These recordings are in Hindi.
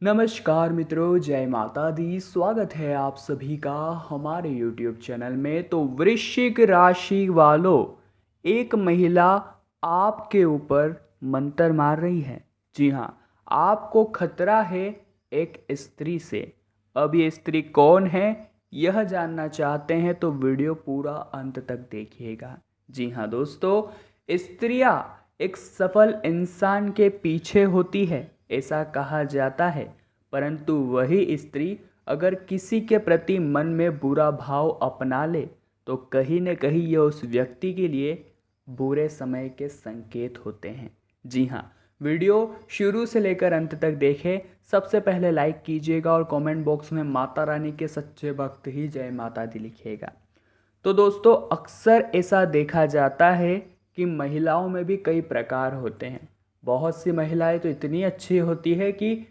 नमस्कार मित्रों, जय माता दी। स्वागत है आप सभी का हमारे YouTube चैनल में। तो वृश्चिक राशि वालों, एक महिला आपके ऊपर मंत्र मार रही है। जी हाँ, आपको खतरा है एक स्त्री से। अब ये स्त्री कौन है, यह जानना चाहते हैं तो वीडियो पूरा अंत तक देखिएगा। जी हाँ दोस्तों, स्त्रियां एक सफल इंसान के पीछे होती है, ऐसा कहा जाता है। परंतु वही स्त्री अगर किसी के प्रति मन में बुरा भाव अपना ले तो कहीं न कहीं यह उस व्यक्ति के लिए बुरे समय के संकेत होते हैं। जी हाँ, वीडियो शुरू से लेकर अंत तक देखें। सबसे पहले लाइक कीजिएगा और कमेंट बॉक्स में माता रानी के सच्चे भक्त ही जय माता दी लिखिएगा। तो दोस्तों, अक्सर ऐसा देखा जाता है कि महिलाओं में भी कई प्रकार होते हैं। बहुत सी महिलाएं तो इतनी अच्छी होती है कि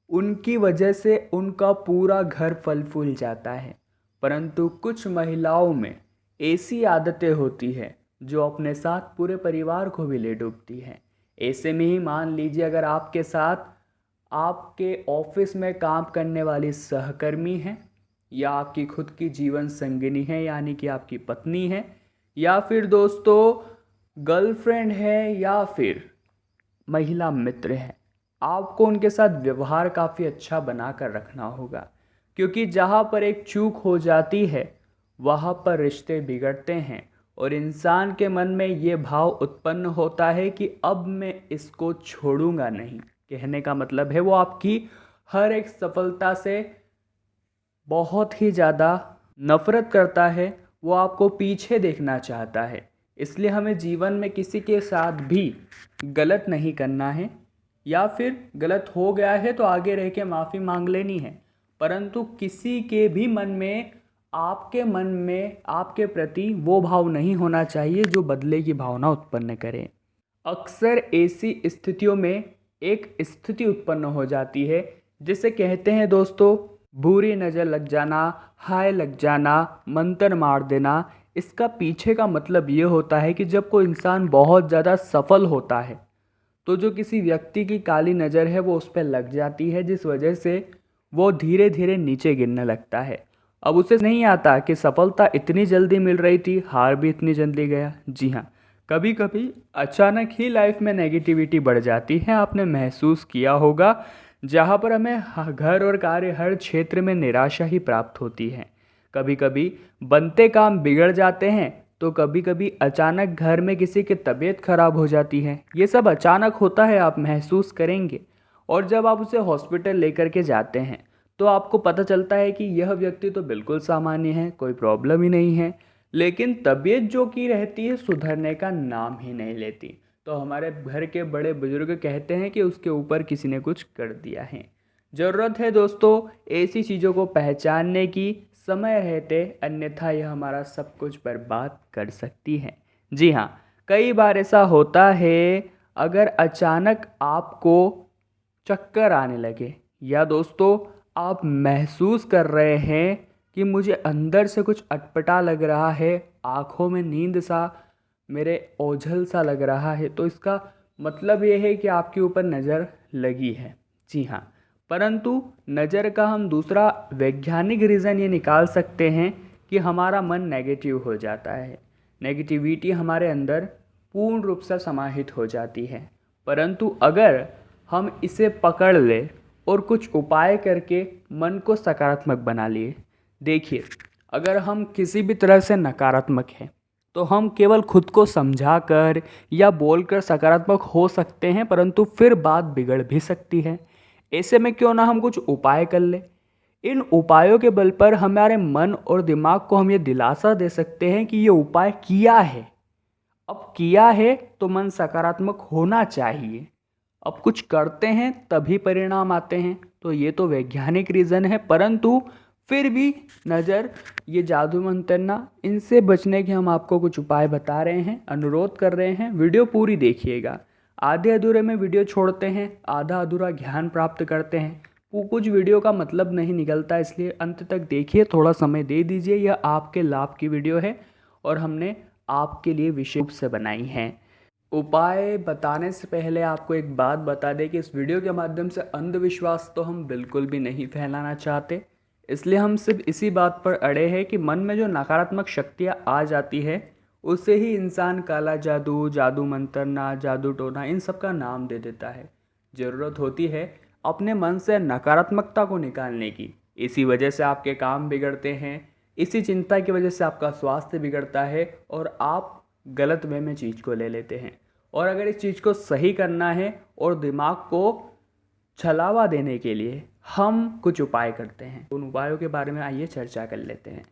उनकी वजह से उनका पूरा घर फल फूल जाता है। परंतु कुछ महिलाओं में ऐसी आदतें होती है जो अपने साथ पूरे परिवार को भी ले डूबती है। ऐसे में ही मान लीजिए, अगर आपके साथ आपके ऑफिस में काम करने वाली सहकर्मी है, या आपकी खुद की जीवन संगिनी है यानी कि आपकी पत्नी है, या फिर दोस्तों गर्लफ्रेंड है, या फिर महिला मित्र है, आपको उनके साथ व्यवहार काफ़ी अच्छा बना कर रखना होगा। क्योंकि जहाँ पर एक चूक हो जाती है वहाँ पर रिश्ते बिगड़ते हैं और इंसान के मन में ये भाव उत्पन्न होता है कि अब मैं इसको छोड़ूंगा नहीं। कहने का मतलब है वो आपकी हर एक सफलता से बहुत ही ज़्यादा नफरत करता है, वो आपको पीछे देखना चाहता है। इसलिए हमें जीवन में किसी के साथ भी गलत नहीं करना है, या फिर गलत हो गया है तो आगे रह के माफ़ी मांग लेनी है। परंतु किसी के भी मन में आपके प्रति वो भाव नहीं होना चाहिए जो बदले की भावना उत्पन्न करे। अक्सर ऐसी स्थितियों में एक स्थिति उत्पन्न हो जाती है जिसे कहते हैं दोस्तों बुरी नज़र लग जाना, हाय लग जाना, मंत्र मार देना। इसका पीछे का मतलब ये होता है कि जब कोई इंसान बहुत ज़्यादा सफल होता है तो जो किसी व्यक्ति की काली नज़र है वो उस पर लग जाती है, जिस वजह से वो धीरे धीरे नीचे गिरने लगता है। अब उसे नहीं आता कि सफलता इतनी जल्दी मिल रही थी, हार भी इतनी जल्दी गया। जी हाँ, कभी कभी अचानक ही लाइफ में नेगेटिविटी बढ़ जाती है। आपने महसूस किया होगा, जहाँ पर हमें घर और कार्य हर क्षेत्र में निराशा ही प्राप्त होती है। कभी कभी बनते काम बिगड़ जाते हैं, तो कभी कभी अचानक घर में किसी की तबीयत खराब हो जाती है। ये सब अचानक होता है, आप महसूस करेंगे। और जब आप उसे हॉस्पिटल लेकर के जाते हैं तो आपको पता चलता है कि यह व्यक्ति तो बिल्कुल सामान्य है, कोई प्रॉब्लम ही नहीं है। लेकिन तबीयत जो की रहती है सुधरने का नाम ही नहीं लेती। तो हमारे घर के बड़े बुजुर्ग कहते हैं कि उसके ऊपर किसी ने कुछ कर दिया है। ज़रूरत है दोस्तों ऐसी चीज़ों को पहचानने की समय रहते, अन्यथा यह हमारा सब कुछ बर्बाद कर सकती है। जी हाँ, कई बार ऐसा होता है, अगर अचानक आपको चक्कर आने लगे, या दोस्तों आप महसूस कर रहे हैं कि मुझे अंदर से कुछ अटपटा लग रहा है, आँखों में नींद सा, मेरे ओझल सा लग रहा है, तो इसका मतलब ये है कि आपके ऊपर नज़र लगी है। जी हाँ, परंतु नज़र का हम दूसरा वैज्ञानिक रीज़न ये निकाल सकते हैं कि हमारा मन नेगेटिव हो जाता है। नेगेटिविटी हमारे अंदर पूर्ण रूप से समाहित हो जाती है। परंतु अगर हम इसे पकड़ ले और कुछ उपाय करके मन को सकारात्मक बना लिए। देखिए, अगर हम किसी भी तरह से नकारात्मक हैं तो हम केवल खुद को समझा कर या बोलकर सकारात्मक हो सकते हैं, परंतु फिर बात बिगड़ भी सकती है। ऐसे में क्यों ना हम कुछ उपाय कर ले। इन उपायों के बल पर हमारे मन और दिमाग को हम ये दिलासा दे सकते हैं कि ये उपाय किया है। अब किया है तो मन सकारात्मक होना चाहिए। अब कुछ करते हैं तभी परिणाम आते हैं, तो ये तो वैज्ञानिक रीज़न है। परंतु फिर भी नज़र, ये जादू मंतरना, इनसे बचने के हम आपको कुछ उपाय बता रहे हैं, अनुरोध कर रहे हैं। वीडियो पूरी देखिएगा। आधे अधूरे में वीडियो छोड़ते हैं, आधा अधूरा ज्ञान प्राप्त करते हैं। कुछ वीडियो का मतलब नहीं निकलता, इसलिए अंत तक देखिए, थोड़ा समय दे दीजिए। यह आपके लाभ की वीडियो है और हमने आपके लिए विशेष रूप से बनाई है। उपाय बताने से पहले आपको एक बात बता दें कि इस वीडियो के माध्यम से अंधविश्वास तो हम बिल्कुल भी नहीं फैलाना चाहते। इसलिए हम सिर्फ इसी बात पर अड़े हैं कि मन में जो नकारात्मक शक्तियाँ आ जाती है उससे ही इंसान काला जादू, जादू मंतरना, जादू टोना इन सब का नाम दे देता है। ज़रूरत होती है अपने मन से नकारात्मकता को निकालने की। इसी वजह से आपके काम बिगड़ते हैं, इसी चिंता की वजह से आपका स्वास्थ्य बिगड़ता है और आप गलत वे में चीज़ को ले लेते हैं। और अगर इस चीज़ को सही करना है और दिमाग को छलावा देने के लिए हम कुछ उपाय करते हैं। उन उपायों के बारे में आइए चर्चा कर लेते हैं।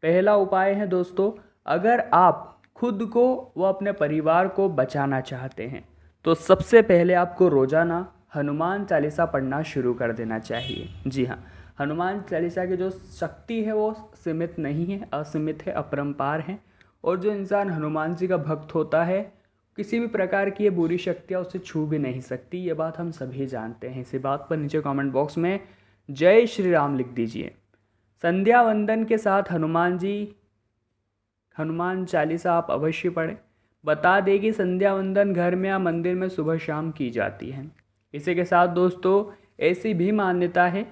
पहला उपाय है दोस्तों, अगर आप खुद को व अपने परिवार को बचाना चाहते हैं तो सबसे पहले आपको रोज़ाना हनुमान चालीसा पढ़ना शुरू कर देना चाहिए। जी हाँ, हनुमान चालीसा की जो शक्ति है वो सीमित नहीं है, असीमित है, अपरंपार है। और जो इंसान हनुमान जी का भक्त होता है किसी भी प्रकार की ये बुरी शक्तियाँ उसे छू भी नहीं सकती। ये बात हम सभी जानते हैं। इसी बात पर नीचे कमेंट बॉक्स में जय श्री राम लिख दीजिए। संध्या वंदन के साथ हनुमान चालीसा आप अवश्य पढ़ें। बता दें कि संध्या वंदन घर में या मंदिर में सुबह शाम की जाती है। इसी के साथ दोस्तों ऐसी भी मान्यता है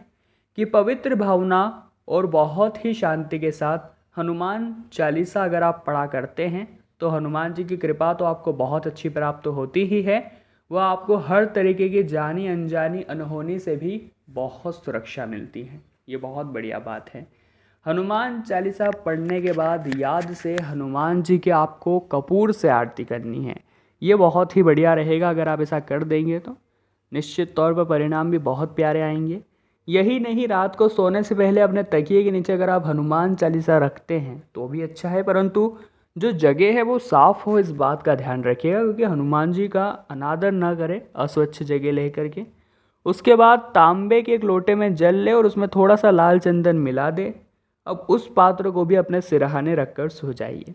कि पवित्र भावना और बहुत ही शांति के साथ हनुमान चालीसा अगर आप पढ़ा करते हैं तो हनुमान जी की कृपा तो आपको बहुत अच्छी प्राप्त होती ही है। वह आपको हर तरीके की जानी अनजानी अनहोनी से भी बहुत सुरक्षा मिलती है। ये बहुत बढ़िया बात है। हनुमान चालीसा पढ़ने के बाद याद से हनुमान जी के आपको कपूर से आरती करनी है। ये बहुत ही बढ़िया रहेगा। अगर आप ऐसा कर देंगे तो निश्चित तौर पर परिणाम भी बहुत प्यारे आएंगे। यही नहीं, रात को सोने से पहले अपने तकिए के नीचे अगर आप हनुमान चालीसा रखते हैं तो भी अच्छा है, परंतु जो जगह है वो साफ़ हो, इस बात का ध्यान रखिएगा, क्योंकि हनुमान जी का अनादर ना करें अस्वच्छ जगह ले करके। उसके बाद तांबे के एक लोटे में जल ले और उसमें थोड़ा सा लाल चंदन मिला दे। अब उस पात्र को भी अपने सिरहाने रखकर सो जाइए।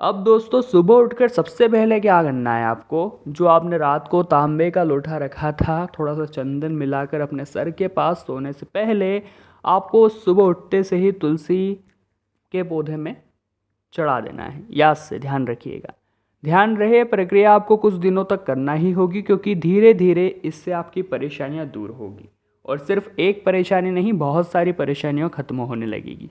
अब दोस्तों सुबह उठकर सबसे पहले क्या करना है आपको, जो आपने रात को तांबे का लोटा रखा था थोड़ा सा चंदन मिलाकर अपने सर के पास सोने से पहले आपको सुबह उठते से ही तुलसी के पौधे में चढ़ा देना है। याद से ध्यान रखिएगा। ध्यान रहे प्रक्रिया आपको कुछ दिनों तक करना ही होगी, क्योंकि धीरे धीरे इससे आपकी परेशानियां दूर होगी। और सिर्फ एक परेशानी नहीं, बहुत सारी परेशानियां खत्म होने लगेगी।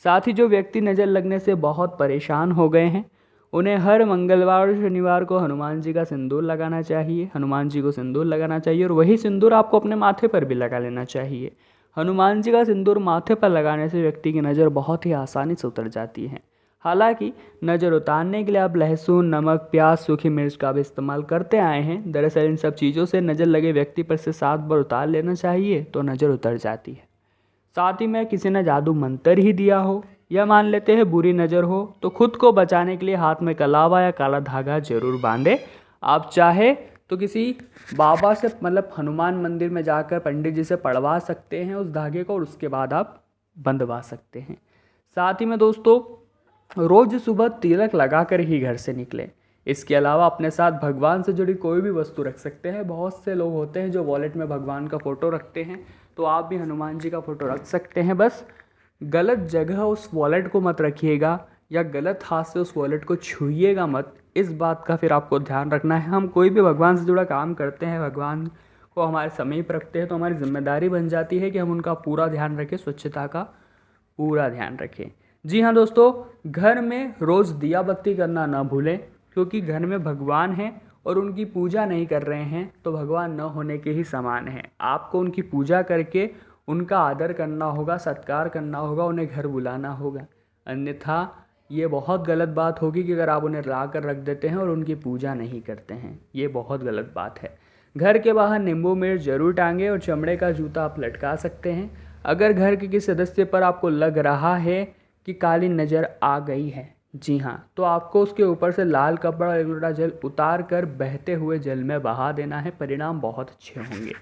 साथ ही जो व्यक्ति नज़र लगने से बहुत परेशान हो गए हैं उन्हें हर मंगलवार और शनिवार को हनुमान जी का सिंदूर लगाना चाहिए। हनुमान जी को सिंदूर लगाना चाहिए और वही सिंदूर आपको अपने माथे पर भी लगा लेना चाहिए। हनुमान जी का सिंदूर माथे पर लगाने से व्यक्ति की नज़र बहुत ही आसानी से उतर जाती है। हालांकि नज़र उतारने के लिए आप लहसुन, नमक, प्याज, सूखी मिर्च का भी इस्तेमाल करते आए हैं। दरअसल इन सब चीज़ों से नज़र लगे व्यक्ति पर से 7 बार उतार लेना चाहिए तो नज़र उतर जाती है। साथ ही में किसी ने जादू मंत्र ही दिया हो या मान लेते हैं बुरी नज़र हो तो खुद को बचाने के लिए हाथ में कलावा या काला धागा जरूर बांधे। आप चाहे तो किसी बाबा से मतलब हनुमान मंदिर में जाकर पंडित जी से पढ़वा सकते हैं उस धागे को और उसके बाद आप बंधवा सकते हैं। साथ ही में दोस्तों रोज़ सुबह तिलक लगाकर ही घर से निकलें। इसके अलावा अपने साथ भगवान से जुड़ी कोई भी वस्तु रख सकते हैं। बहुत से लोग होते हैं जो वॉलेट में भगवान का फ़ोटो रखते हैं, तो आप भी हनुमान जी का फ़ोटो रख सकते हैं। बस गलत जगह उस वॉलेट को मत रखिएगा या गलत हाथ से उस वॉलेट को छूइएगा मत। इस बात का फिर आपको ध्यान रखना है। हम कोई भी भगवान से जुड़ा काम करते हैं, भगवान को हमारे समीप रखते हैं, तो हमारी जिम्मेदारी बन जाती है कि हम उनका पूरा ध्यान रखें, स्वच्छता का पूरा ध्यान रखें। जी हाँ दोस्तों, घर में रोज़ दिया बत्ती करना ना भूलें, क्योंकि घर में भगवान हैं और उनकी पूजा नहीं कर रहे हैं तो भगवान न होने के ही समान है। आपको उनकी पूजा करके उनका आदर करना होगा, सत्कार करना होगा, उन्हें घर बुलाना होगा। अन्यथा ये बहुत गलत बात होगी कि अगर आप उन्हें ला कर रख देते हैं और उनकी पूजा नहीं करते हैं। ये बहुत गलत बात है। घर के बाहर नींबू मिर्च जरूर टांगें और चमड़े का जूता आप लटका सकते हैं। अगर घर के किसी सदस्य पर आपको लग रहा है कि काली नज़र आ गई है, जी हाँ, तो आपको उसके ऊपर से लाल कपड़ा और 1 लोटा जल उतार कर बहते हुए जल में बहा देना है। परिणाम बहुत अच्छे होंगे।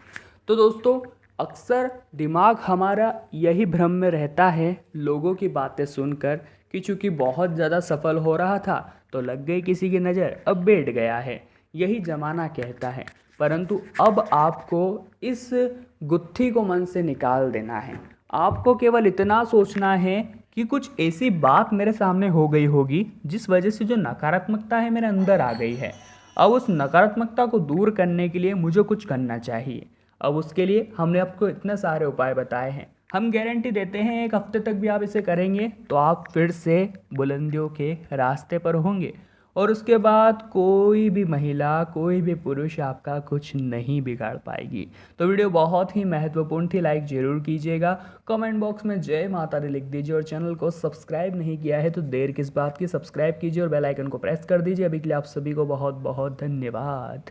तो दोस्तों अक्सर दिमाग हमारा यही भ्रम में रहता है लोगों की बातें सुनकर कि चूँकि बहुत ज़्यादा सफल हो रहा था तो लग गई किसी की नज़र, अब बैठ गया है, यही ज़माना कहता है। परंतु अब आपको इस गुत्थी को मन से निकाल देना है। आपको केवल इतना सोचना है कि कुछ ऐसी बात मेरे सामने हो गई होगी जिस वजह से जो नकारात्मकता है मेरे अंदर आ गई है। अब उस नकारात्मकता को दूर करने के लिए मुझे कुछ करना चाहिए। अब उसके लिए हमने आपको इतने सारे उपाय बताए हैं। हम गारंटी देते हैं 1 हफ्ते तक भी आप इसे करेंगे तो आप फिर से बुलंदियों के रास्ते पर होंगे और उसके बाद कोई भी महिला, कोई भी पुरुष आपका कुछ नहीं बिगाड़ पाएगी। तो वीडियो बहुत ही महत्वपूर्ण थी, लाइक ज़रूर कीजिएगा। कमेंट बॉक्स में जय माता दी लिख दीजिए और चैनल को सब्सक्राइब नहीं किया है तो देर किस बात की, सब्सक्राइब कीजिए और बेल आइकन को प्रेस कर दीजिए। अभी के लिए आप सभी को बहुत बहुत धन्यवाद।